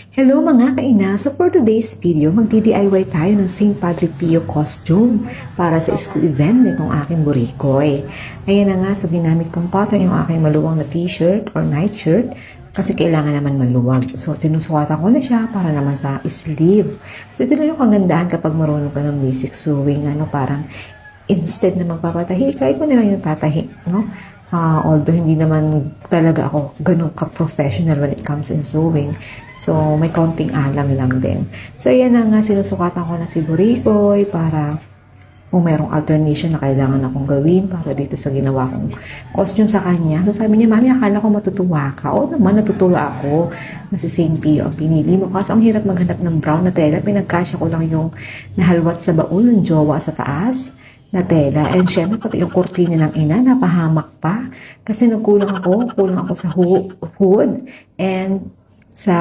Hello mga kaina! So for today's video, magdi-DIY tayo ng St. Padre Pio costume para sa school event nitong aking burikoy. Ayan na nga, so ginamit kong pattern yung aking maluwang na t-shirt or nightshirt kasi kailangan naman maluwag. So sinusukatan ko na siya para naman sa sleeve. So ito na yung kagandahan kapag marunong ka ng basic sewing, parang instead na magpapatahi, kahit mo na lang yung tatahi, no? Although hindi naman talaga ako ganun ka-professional when it comes in sewing. So, may konting alam lang din. So, yan na nga, sinusukatan ko na si Burikoy para kung merong alternation na kailangan akong gawin para dito sa ginawa kong costume sa kanya. So, sabi niya, Mami, akala ko matutuwa ka. Oo naman, natutuwa ako na si St. Pio ang pinili mo. Kasi ang hirap maghanap ng brown na tela. Pinagkasya ko lang yung nahalwat sa baul ng jowa sa taas na tela. And syempre, pati yung kurtina ng ina, napahamak pa. Kasi kulang ako sa hood and sa